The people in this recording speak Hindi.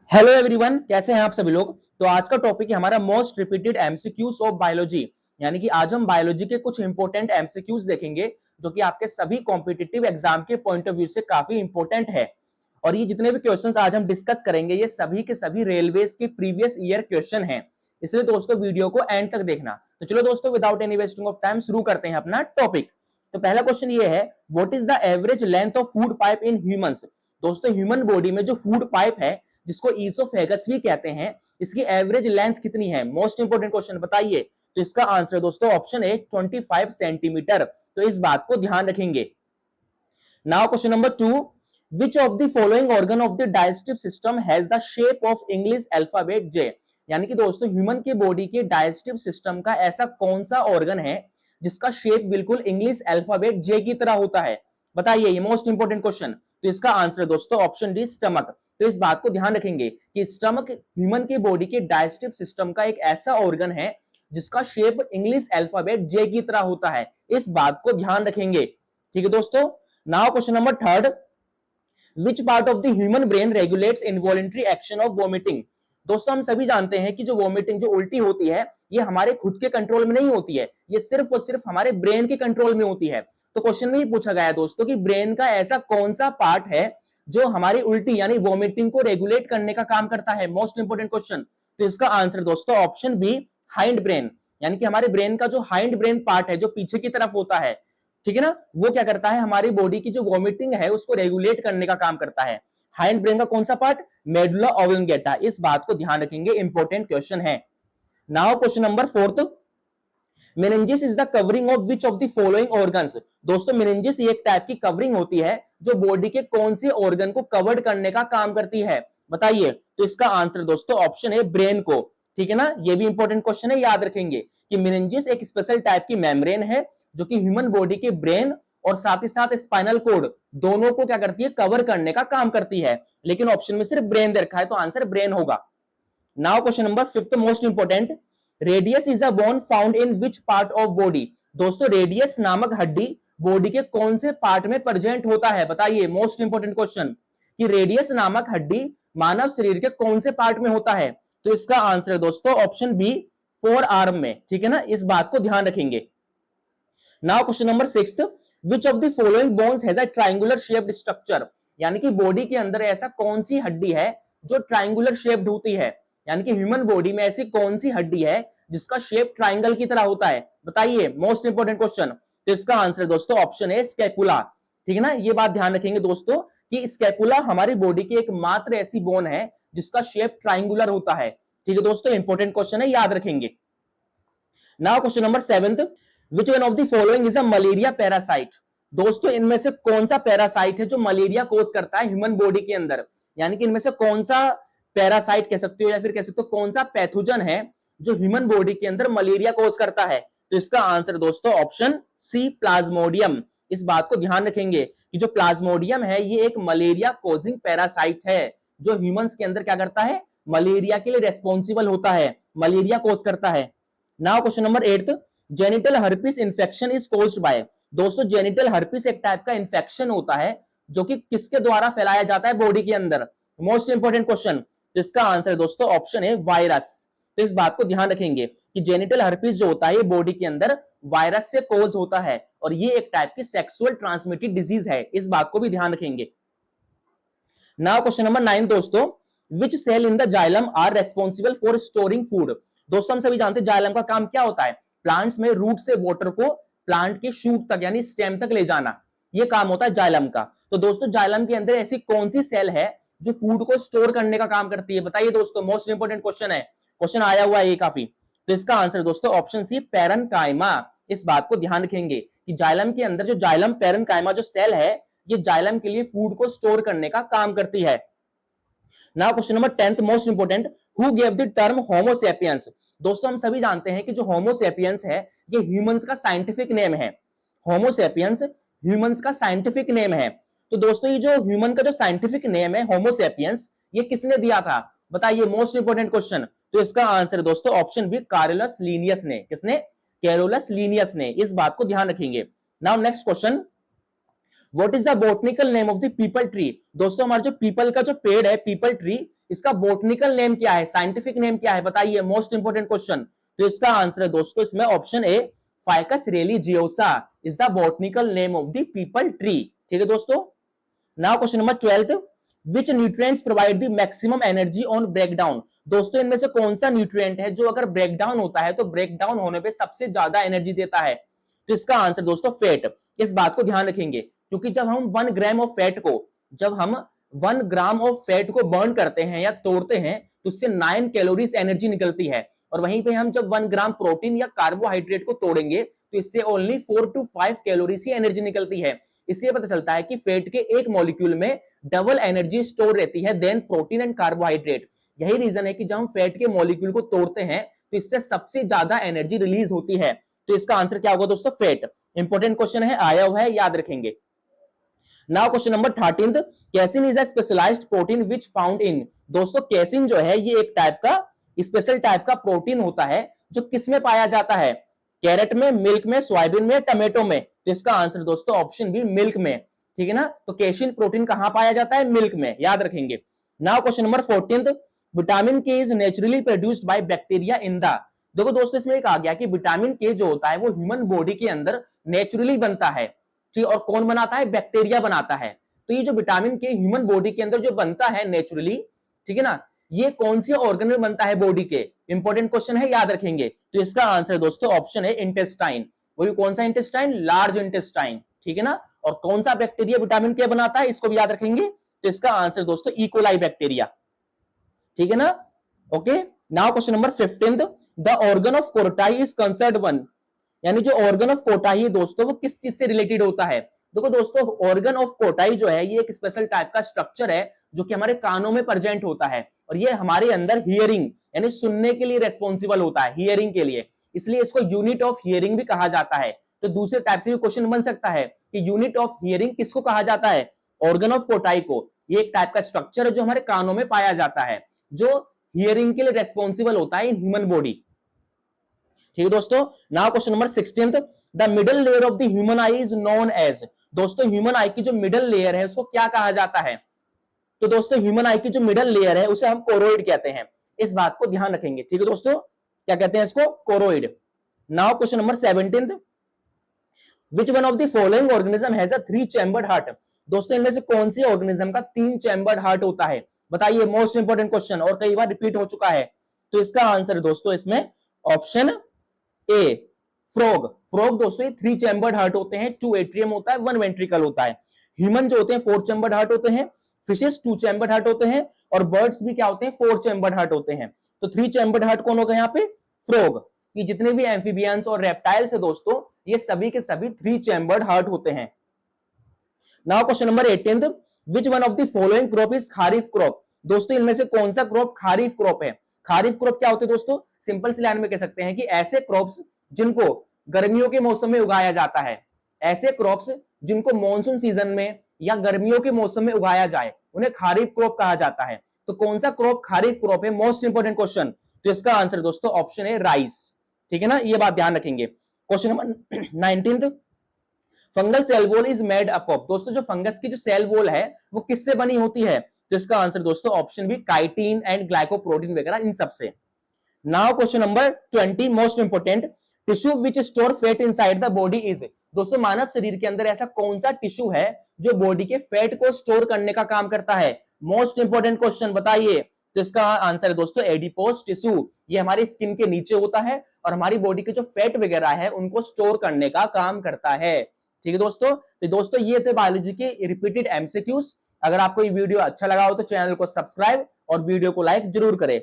हेलो एवरीवन, कैसे हैं आप सभी लोग। तो आज का टॉपिक है हमारा most repeated MCQs of biology. यानी कि आज हम बायोलॉजी के कुछ इंपॉर्टेंट एमसीक्यूज देखेंगे जो कि आपके सभी कॉम्पिटिटिव एग्जाम के पॉइंट ऑफ व्यू से काफी इंपॉर्टेंट है। और ये जितने भी क्वेश्चंस आज हम डिस्कस करेंगे ये सभी के सभी रेलवेज के प्रीवियस ईयर क्वेश्चन हैं। इसलिए दोस्तों वीडियो को एंड तक देखना। तो चलो दोस्तों, without any wasting of time शुरू करते हैं अपना टॉपिक। तो पहला क्वेश्चन ये है, what is the average length of food pipe in humans. दोस्तों ह्यूमन बॉडी में जो फूड पाइप है जिसको ईसोफेगस भी कहते हैं, इसकी एवरेज लेंथ कितनी है। मोस्ट इंपोर्टेंट क्वेश्चन, बताइए। तो इसका आंसर दोस्तों ऑप्शन ए 25 सेंटीमीटर। तो इस बात को ध्यान रखेंगे। Now question number 2, which of the following organ of the digestive system has the shape of English alphabet J. यानी कि दोस्तों ह्यूमन के बॉडी के डाइजेस्टिव सिस्टम का ऐसा कौन सा ऑर्गन है जिसका शेप बिल्कुल इंग्लिश अल्फाबेट जे की तरह होता है। बताइए, ये मोस्ट इंपोर्टेंट क्वेश्चन। तो इसका आंसर दोस्तों ऑप्शन डी स्टमक। तो इस बात को ध्यान रखेंगे कि स्टमक ह्यूमन के बॉडी के डाइजेस्टिव सिस्टम का एक ऐसा ऑर्गन है जिसका शेप इंग्लिश अल्फाबेट जे की तरह होता है। इस बात को ध्यान रखेंगे। ठीक है दोस्तों। Now question number 3, which part of the human brain regulates involuntary action of vomiting. दोस्तों हम सभी जानते हैं कि जो वोमिटिंग, जो उल्टी होती है, ये हमारे खुद के कंट्रोल में नहीं होती है, ये सिर्फ और सिर्फ हमारे ब्रेन के कंट्रोल में होती है। तो क्वेश्चन में ही पूछा गया है दोस्तों कि ब्रेन का ऐसा कौन सा पार्ट है जो हमारी उल्टी यानी वोमिटिंग को रेगुलेट करने का काम करता है। Most important question. तो इसका आंसर दोस्तों ऑप्शन बी हाइंड ब्रेन। यानी कि हमारे ब्रेन का जो हाइंड ब्रेन पार्ट है, जो पीछे की तरफ होता है, ठीक है ना, वो क्या करता है, हमारी बॉडी की जो वॉमिटिंग है उसको रेगुलेट करने का काम करता है। हाइंड ब्रेन का कौन सा पार्ट, मेडुला ऑब्लिंगेटा। इस बात को ध्यान रखेंगे, इंपॉर्टेंट क्वेश्चन है। Now question number 4, meninges is the covering of which of the following organs. दोस्तों मेनिंजिस एक टाइप की कवरिंग होती है जो बॉडी के कौन से ऑर्गन को कवर्ड करने का काम करती है। बताइए। तो इसका आंसर दोस्तों ऑप्शन है ब्रेन को। ठीक है ना, ये भी इंपॉर्टेंट क्वेश्चन है, याद रखेंगे कि मेनिंजिस एक स्पेशल टाइप की मेम्ब्रेन है जो कि ह्यूमन बॉडी के ब्रेन और साथ ही साथ स्पाइनल कोड दोनों को क्या करती है, कवर करने का काम करती है। लेकिन ऑप्शन में सिर्फ ब्रेन दे रखा है, तो आंसर ब्रेन होगा। Now question number 5 most important, radius is a bone found in which part of body. दोस्तों रेडियस नामक हड्डी बॉडी के कौन से पार्ट में प्रेजेंट होता है। बताइए, मोस्ट इंपोर्टेंट क्वेश्चन, कि रेडियस नामक हड्डी मानव शरीर के कौन से पार्ट में होता है। तो इसका आंसर दोस्तों ऑप्शन बी फोर आर्म में। ठीक है ना, इस बात को ध्यान रखेंगे। Now question number 6, which of the following bones has a triangular shaped structure. यानी कि बॉडी के अंदर ऐसा कौन सी हड्डी है जो ट्रायंगुलर शेप्ड होती है। यानी कि ह्यूमन बॉडी में ऐसी कौन सी हड्डी है जिसका शेप ट्रायंगल की तरह होता है। बताइए, मोस्ट इंपोर्टेंट क्वेश्चन। तो इसका आंसर दोस्तों ऑप्शन है स्कैपुला। ठीक है ना, ये बात ध्यान रखेंगे दोस्तों कि स्कैपुला हमारी बॉडी की एकमात्र ऐसी बोन है जिसका शेप ट्रायंगुलर होता है। ठीक है दोस्तों, इंपॉर्टेंट क्वेश्चन है, याद रखेंगे। Now question number 7, which one of the following is a malaria parasite. दोस्तों इनमें से कौन सा पैरासाइट है जो मलेरिया कोज करता है ह्यूमन बॉडी के अंदर। यानी कि इनमें से कौन सा पैरासाइट कह सकते हो या फिर कह सकते हो कौन सा पैथोजन है जो ह्यूमन बॉडी के अंदर मलेरिया कोज करता है। तो इसका आंसर दोस्तों ऑप्शन सी प्लाज्मोडियम। इस बात को ध्यान रखेंगे कि जो प्लाज्मोडियम है ये एक मलेरिया कोजिंग पैरासाइट है जो ह्यूमंस के अंदर क्या करता है, मलेरिया के लिए रेस्पॉन्सिबल होता है, मलेरिया कोज करता है। Now question number 8, genital herpes infection is caused by. दोस्तों जेनिटल हर्पिस एक टाइप का इंफेक्शन होता है जो कि किसके द्वारा फैलाया जाता है बॉडी के अंदर। Most important question. तो इसका आंसर दोस्तों ऑप्शन है वायरस। तो इस बात को ध्यान रखेंगे कि जेनिटल हर्पिस जो होता है ये बॉडी के अंदर वायरस से कोज होता है और ये एक टाइप की सेक्सुअल ट्रांसमिटेड डिजीज है। इस बात को भी ध्यान रखेंगे। नाउ क्वेश्चन नंबर 9 दोस्तों, which cell in the xylem are responsible for storing food. दोस्तों हम सभी जानते हैं जाइलम का काम क्या होता है, प्लांट्स में रूट से वाटर को प्लांट के शूट तक यानी स्टेम तक ले जाना, ये काम होता है जाइलम का। तो दोस्तों जाइलम के अंदर ऐसी कौन सी सेल है जो फूड को स्टोर करने का काम करती है। बताइए दोस्तों, मोस्ट इंपोर्टेंट क्वेश्चन है, क्वेश्चन आया हुआ है ये काफी। तो इसका आंसर दोस्तों ऑप्शन सी पैरेन्काइमा। इस बात को ध्यान रखेंगे कि जाइलम के अंदर जो जाइलम पैरेन्काइमा जो सेल है ये जाइलम के लिए फूड को स्टोर करने का काम करती है। Now question number 10 most important, who gave the term homo sapiens. दोस्तों हम सभी जानते हैं कि जो होमो सेपियंस है ये ह्यूमंस का साइंटिफिक नेम है। होमो सेपियंस ह्यूमंस का साइंटिफिक नेम है। तो दोस्तों ये जो ह्यूमन का जो साइंटिफिक नेम है होमो सेपियंस, ये किसने दिया था। बताइए, मोस्ट इंपोर्टेंट क्वेश्चन। तो इसका आंसर दोस्तों ऑप्शन बी कार्लोस लीनियस ने। किसने, कैरोलस लीनियस ने। इस बात को ध्यान रखेंगे। Now next question, what is the botanical name of the peepal tree. दोस्तों हमारा जो पीपल का जो पेड़ है, पीपल ट्री, इसका बोटनिकल नेम क्या है, साइंटिफिक नेम क्या है, बताइए, मोस्ट इंपोर्टेंट क्वेश्चन। तो इसका आंसर है दोस्तों इसमें option A, ficus religiosa is the botanical name of the peepal tree. ठीक है दोस्तों। Now question number 12, which nutrients provide the maximum energy on breakdown. दोस्तों इनमें से कौन सा न्यूट्रिएंट है जो अगर ब्रेकडाउन होता है तो ब्रेकडाउन होने पे सबसे ज्यादा एनर्जी देता है। तो इसका आंसर दोस्तों फैट। इस बात को ध्यान रखेंगे क्योंकि जब हम 1 ग्राम ऑफ फैट को जब हम 1 ग्राम ऑफ फैट को बर्न करते हैं या तोड़ते हैं तो उससे 9 कैलोरीज एनर्जी निकलती है, और वहीं पे हम जब 1 ग्राम प्रोटीन या कार्बोहाइड्रेट को तोड़ेंगे तो इससे only 4 to 5 calories he energy निकलती है। इससे पता चलता है कि फैट के एक मॉलिक्यूल में डबल एनर्जी स्टोर रहती है देन प्रोटीन एंड कार्बोहाइड्रेट। यही रीजन है कि जब हम फैट के मॉलिक्यूल को तोड़ते हैं तो इससे सबसे ज्यादा एनर्जी रिलीज होती है। तो इसका आंसर क्या होगा दोस्तों, फैट। इंपॉर्टेंट क्वेश्चन है, आया हुआ है, याद रखेंगे। Now question number 13, casein is a specialised protein which found in. दोस्तों कैसिन जो है ये एक टाइप का स्पेशल टाइप का प्रोटीन होता है जो किसमें पाया जाता है, कैरेट में, मिल्क में, सोयाबीन में, टमेटो में। तो इसका आंसर दोस्तों ऑप्शन बी, मिल्क में। ठीक है ना। तो कैसिन प्रोटीन कहां पाया जाता है, मिल्क में, याद रखेंगे। नाउ क्वेश्चन नंबर 14, विटामिन के is naturally produced by bacteria in the. देखो दोस्तों इसमें एक आ गया कि विटामिन के जो होता है वो ह्यूमन बॉडी के अंदर नेचुरली बनता है, ठीक, और कौन बनाता है, बैक्टीरिया बनाता है। तो ये जो विटामिन के ह्यूमन बॉडी के अंदर जो बनता है नेचुरली, ठीक है ना, ये कौन से ऑर्गन में बनता है बॉडी के, इंपॉर्टेंट क्वेश्चन है, याद रखेंगे। तो इसका आंसर दोस्तों ऑप्शन है इंटेस्टाइन। वही कौन सा इंटेस्टाइन, लार्ज इंटेस्टाइन। ठीक है ना। और कौन सा बैक्टीरिया विटामिन के बनाता है, इसको भी याद रखेंगे। तो इसका आंसर दोस्तों इकोलाई बैक्टीरिया। ठीक है ना। Okay. Now question number 15, the organ of Corti is concerned one. यानी जो ऑर्गन ऑफ कोर्टाई है दोस्तों वो किस चीज से रिलेटेड होता है। देखो दोस्तों ऑर्गन ऑफ कोर्टाई जो है ये एक स्पेशल टाइप का स्ट्रक्चर है जो कि हमारे कानों में प्रेजेंट होता है, और ये हमारे अंदर हियरिंग यानी सुनने के लिए रेस्पॉन्सिबल होता है, हियरिंग के लिए, इसलिए इसको यूनिट ऑफ हियरिंग भी कहा जाता है। तो दूसरे टाइप से भी क्वेश्चन बन सकता है कि यूनिट ऑफ हियरिंग किसको कहा जाता है, ऑर्गन ऑफ कोर्टाई को। ये एक टाइप का स्ट्रक्चर है जो हमारे कानों में पाया जाता है, जो हियरिंग के लिए रेस्पॉन्सिबल होता है इन ह्यूमन बॉडी। ठीक है दोस्तों। Now question number 16, the middle layer of the human eye is known as. दोस्तों ह्यूमन आई की जो मिडल लेयर है उसको क्या कहा जाता है। तो दोस्तों ह्यूमन आई की जो मिडल लेयर है उसे हम कोरोइड कहते हैं, इस बात को ध्यान रखेंगे। ठीक है दोस्तों, क्या कहते हैं इसको, choroid. Now question number 17, which one of the following organism has a 3 chambered heart. दोस्तों इनमें से कौन सी ऑर्गेनिज्म का 3 चैम्बर्ड हार्ट होता है, बताइए, मोस्ट इंपोर्टेंट क्वेश्चन और कई बार रिपीट हो चुका है। तो इसका आंसर दोस्तों इसमें ऑप्शन ए, फ्रॉग। फ्रॉग दोस्तों 3 चैम्बर्ड हार्ट होते हैं, 2 एट्रियम होता है, 1 वेंट्रिकल होता है। ह्यूमन जो होते हैं 4 चैम्बर्ड हार्ट होते हैं, फिशेस 2 चैम्बर्ड हार्ट होते हैं, और बर्ड्स भी क्या होते हैं, 4 चैम्बर्ड हार्ट होते हैं। तो 3 चैम्बर्ड हार्ट कौन होगा यहाँ पे, फ्रॉग। ये जितने भी एम्फीबियंस और रेप्टाइल्स है दोस्तों ये सभी के सभी 3 चैम्बर्ड हार्ट होते हैं। Now question number 18, which one of the following crop is kharif crop. दोस्तों इनमें से कौन सा क्रॉप खारिफ क्रॉप है। खारिफ क्रॉप क्या होते हैं दोस्तों, सिंपल सी लाइन में कह सकते हैं कि ऐसे क्रॉप्स जिनको गर्मियों के मौसम में उगाया जाता है, ऐसे क्रॉप्स जिनको मॉनसून सीजन में या गर्मियों के मौसम में उगाया जाए उन्हें खारिफ क्रॉप कहा जाता है। तो कौन सा क्रॉप खारिफ क्रॉप है, मोस्ट इंपोर्टेंट क्वेश्चन। तो इसका आंसर दोस्तों ऑप्शन है राइस। ठीक है ना, ये बात ध्यान रखेंगे। Question number 19, fungal cell wall is made up of. दोस्तों जो फंगस की जो सेल वॉल है वो किससे बनी होती है। तो इसका आंसर दोस्तों option B, chitin and glycoprotein वगैरह इन सबसे। Now question number 20, most important, tissue which store fat inside the body is. दोस्तों मानव शरीर के अंदर ऐसा कौन सा टिश्यू है जो बॉडी के फैट को स्टोर करने का काम करता है, मोस्ट इंपोर्टेंट क्वेश्चन, बताइए। तो इसका आंसर है दोस्तों एडिपोस टिश्यू। ये हमारी स्किन के नीचे होता है और हमारी बॉडी के जो फैट वगैरह है उनको स्टोर करने का काम करता है। ठीक है दोस्तों। तो दोस्तों ये थे बायोलॉजी के रिपीटेड एमसीक्यूज। अगर आपको ये वीडियो अच्छा लगा हो तो चैनल को सब्सक्राइब और वीडियो को लाइक जरूर करें।